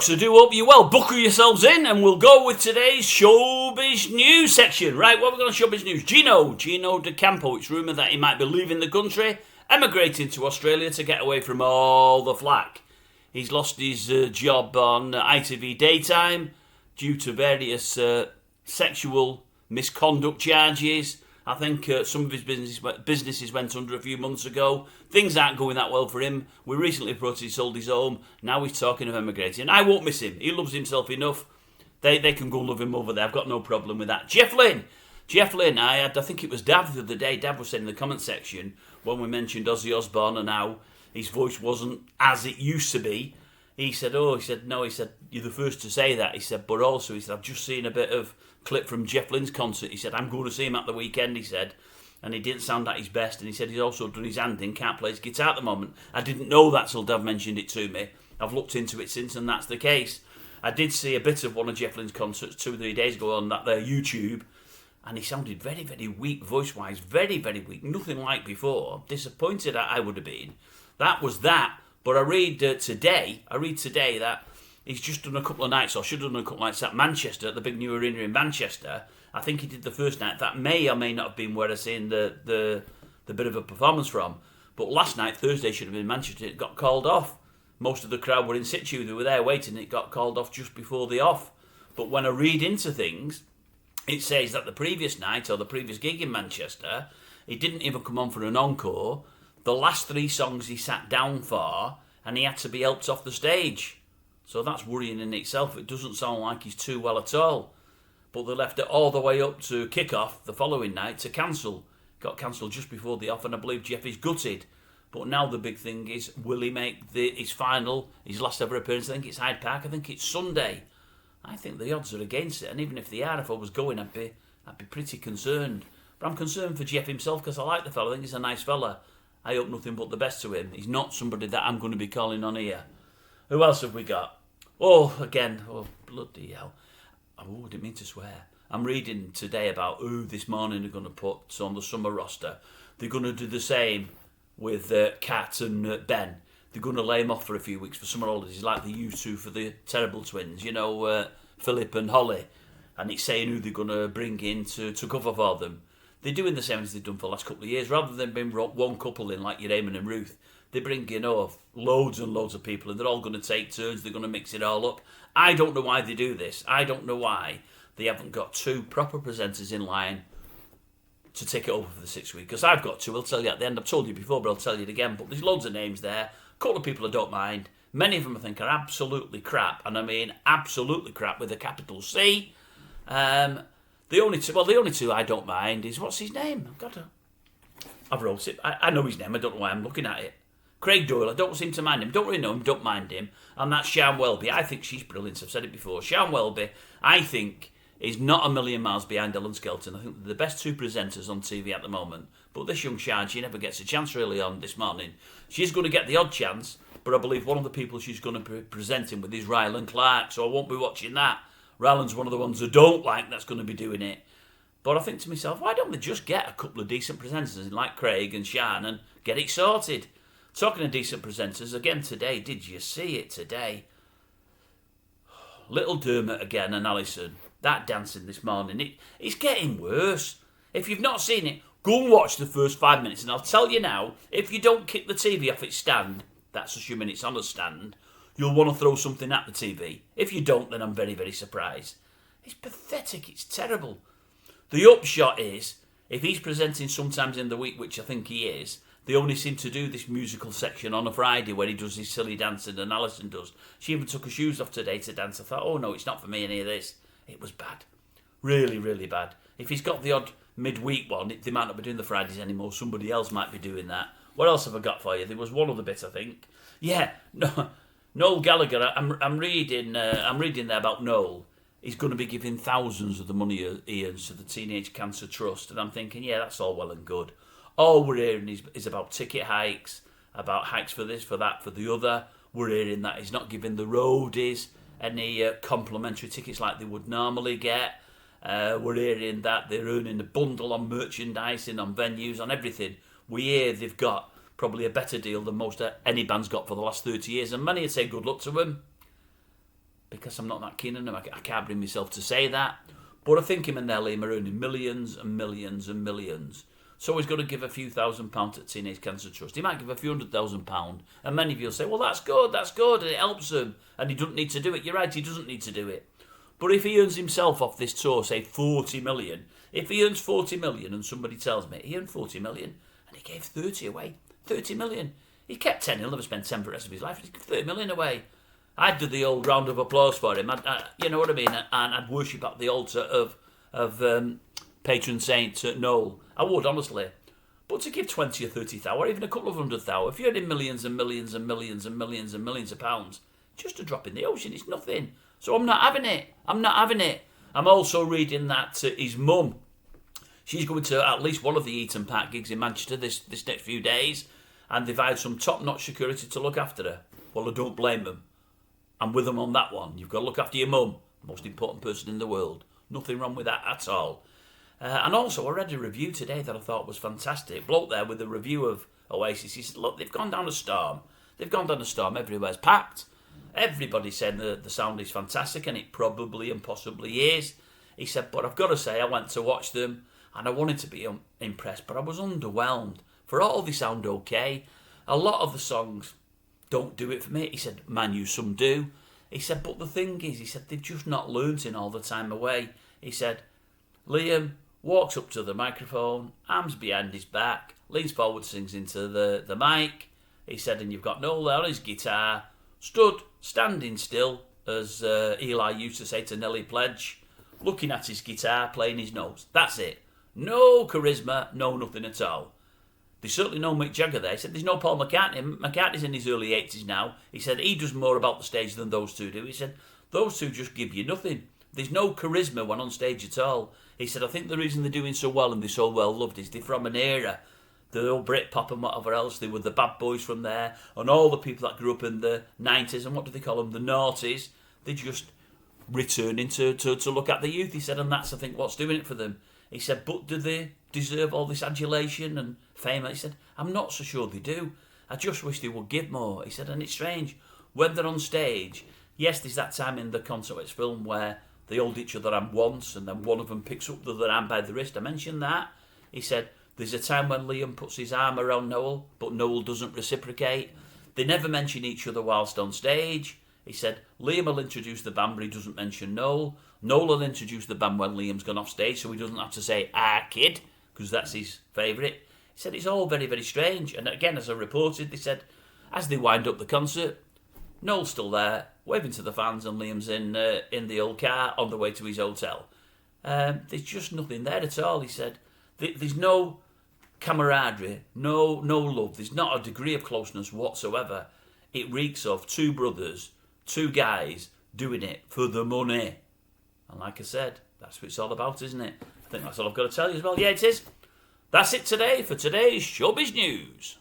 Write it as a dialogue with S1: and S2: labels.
S1: folks, I do hope you're well. Buckle yourselves in and we'll go with today's Showbiz News section. Right, what have we got on Showbiz News? Gino Acampo. It's rumoured that he might be leaving the country, emigrating to Australia to get away from all the flack. He's lost his job on ITV Daytime due to various sexual misconduct charges. I think some of his businesses went under a few months ago. Things aren't going that well for him. We recently reported he sold his home. Now he's talking of emigrating. I won't miss him. He loves himself enough. They can go love him over there. I've got no problem with that. Jeff Lynne, I think it was Dav the other day. Dav was saying in the comment section when we mentioned Ozzy Osbourne and how his voice wasn't as it used to be. He said, you're the first to say that. He said, but also, he said, I've just seen a bit of clip from Jeff Lynne's concert. He said, I'm going to see him at the weekend, he said, and he didn't sound at his best, and he said he's also done his hand in, can't play his guitar at the moment. I didn't know that till Dav mentioned it to me. I've looked into it since, and that's the case. I did see a bit of one of Jeff Lynne's concerts 2 or 3 days ago on that there YouTube, and he sounded very, very weak voice-wise, very, very weak, nothing like before. Disappointed I would have been. That was that, but I read today that he's just done a couple of nights, or should have done a couple of nights at Manchester, at the big new arena in Manchester. I think he did the first night. That may or may not have been where I seen the bit of a performance from. But last night, Thursday, should have been Manchester. It got called off. Most of the crowd were in situ. They were there waiting. It got called off just before the off. But when I read into things, it says that the previous night, or the previous gig in Manchester, he didn't even come on for an encore. The last 3 songs he sat down for, and he had to be helped off the stage. So that's worrying in itself. It doesn't sound like he's too well at all. But they left it all the way up to kick-off the following night to cancel. Got cancelled just before the off, and I believe Jeff is gutted. But now the big thing is, will he make his last ever appearance? I think it's Hyde Park. I think it's Sunday. I think the odds are against it. And even if they are, if I was going, I'd be pretty concerned. But I'm concerned for Jeff himself because I like the fella. I think he's a nice fella. I hope nothing but the best to him. He's not somebody that I'm going to be calling on here. Who else have we got? Oh, bloody hell. Oh, I didn't mean to swear. I'm reading today about who this morning are going to put on the summer roster. They're going to do the same with Kat and Ben. They're going to lay him off for a few weeks for summer holidays, like they used to for the Terrible Twins, Philip and Holly. And it's saying who they're going to bring in to cover for them. They're doing the same as they've done for the last couple of years. Rather than being one couple in like your Eamon and Ruth, they bring in loads and loads of people, and they're all going to take turns. They're going to mix it all up. I don't know why they do this. I don't know why they haven't got 2 proper presenters in line to take it over for the 6th week. Because I've got 2. I'll tell you at the end. I've told you before, but I'll tell you it again. But there's loads of names there. A couple of people I don't mind. Many of them I think are absolutely crap, and I mean absolutely crap with a capital C. The only two I don't mind is, what's his name? I've wrote it. I know his name. I don't know why I'm looking at it. Craig Doyle, I don't seem to mind him. Don't really know him, don't mind him. And that's Sian Welby. I think she's brilliant. I've said it before. Sian Welby, I think, is not a million miles behind Ellen Skelton. I think they're the best 2 presenters on TV at the moment. But this young Sian, she never gets a chance really on this morning. She's going to get the odd chance, but I believe one of the people she's going to be presenting with is Rylan Clark, so I won't be watching that. Rylan's one of the ones I don't like that's going to be doing it. But I think to myself, why don't they just get a couple of decent presenters like Craig and Sian and get it sorted? Talking of decent presenters, again today, did you see it today? Little Dermot again and Alison. That dancing this morning, it's getting worse. If you've not seen it, go and watch the first 5 minutes, and I'll tell you now, if you don't kick the TV off its stand, that's assuming it's on a stand, you'll want to throw something at the TV. If you don't, then I'm very, very surprised. It's pathetic, it's terrible. The upshot is, if he's presenting sometimes in the week, which I think he is, they only seem to do this musical section on a Friday where he does his silly dancing, and Alison does. She even took her shoes off today to dance. I thought, oh no, it's not for me, any of this. It was bad. Really, really bad. If he's got the odd midweek one, they might not be doing the Fridays anymore. Somebody else might be doing that. What else have I got for you? There was one other bit, I think. Yeah, no, Noel Gallagher. I'm reading there about Noel. He's going to be giving thousands of the money he earns to the Teenage Cancer Trust, and I'm thinking, yeah, that's all well and good. All we're hearing is about ticket hikes, about hikes for this, for that, for the other. We're hearing that he's not giving the roadies any complimentary tickets like they would normally get. We're hearing that they're earning a bundle on merchandising, on venues, on everything. We hear they've got probably a better deal than most any band's got for the last 30 years, and many would say good luck to them. because I'm not that keen on him. I can't bring myself to say that. But I think him and Liam are earning millions and millions and millions. So he's got to give a few £1,000 to Teenage Cancer Trust. He might give a few £100,000. And many of you will say, well, that's good, and it helps him. And he doesn't need to do it. You're right, he doesn't need to do it. But if he earns himself off this tour, say 40 million, if he earns 40 million and somebody tells me he earned 40 million and he gave 30 away, 30 million, he kept 10, he'll never spend 10 for the rest of his life, he'd give 30 million away. I'd do the old round of applause for him, you know what I mean, and I'd worship at the altar of patron saint Noel. I would, honestly. But to give 20 or 30,000, or even a couple of 100,000, if you're in millions and millions and millions and millions and millions of pounds, just a drop in the ocean, it's nothing. So I'm not having it. I'm also reading that his mum, she's going to at least one of the Eton Park gigs in Manchester this next few days, and they've hired some top-notch security to look after her. Well, I don't blame them. I'm with them on that one. You've got to look after your mum, most important person in the world. Nothing wrong with that at all. And also, I read a review today that I thought was fantastic. Bloke there with a review of Oasis, he said, look, they've gone down a storm. Everywhere's packed. Everybody said the sound is fantastic, and it probably and possibly is. He said, but I've got to say, I went to watch them, and I wanted to be impressed, but I was underwhelmed. For all they sound okay, a lot of the songs don't do it for me. He said, man, you some do. He said, but the thing is, he said, they've just not learnt in all the time away. He said, Liam walks up to the microphone, arms behind his back, leans forward, sings into the mic. He said, and you've got Noel there on his guitar, standing still, as Eli used to say to Nellie Pledge, looking at his guitar, playing his notes. That's it. No charisma, no nothing at all. There's certainly no Mick Jagger there. He said there's no Paul McCartney. McCartney's in his early 80s now. He said he does more about the stage than those two do. He said those two just give you nothing. There's no charisma when on stage at all. He said I think the reason they're doing so well and they're so well loved is they're from an era, the old Britpop and whatever else. They were the bad boys from there, and all the people that grew up in the 90s and what do they call them, the noughties. They're just returning to look at the youth. He said, and that's I think what's doing it for them. He said, but do they deserve all this adulation and fame? He said, I'm not so sure they do. I just wish they would give more. He said, and it's strange, when they're on stage, yes, there's that time in the Concert film where they hold each other hand once and then one of them picks up the other hand by the wrist. I mentioned that. He said, there's a time when Liam puts his arm around Noel, but Noel doesn't reciprocate. They never mention each other whilst on stage. He said, Liam will introduce the band, but he doesn't mention Noel. Noel will introduce the band when Liam's gone off stage, so he doesn't have to say, kid, because that's his favourite. He said, it's all very, very strange. And again, as I reported, they said, as they wind up the concert, Noel's still there, waving to the fans, and Liam's in the old car on the way to his hotel. There's just nothing there at all. He said, there's no camaraderie, no love. There's not a degree of closeness whatsoever. It reeks of two brothers, two guys doing it for the money. And like I said, that's what it's all about, isn't it? I think that's all I've got to tell you as well. Yeah, it is. That's it today for today's Showbiz News.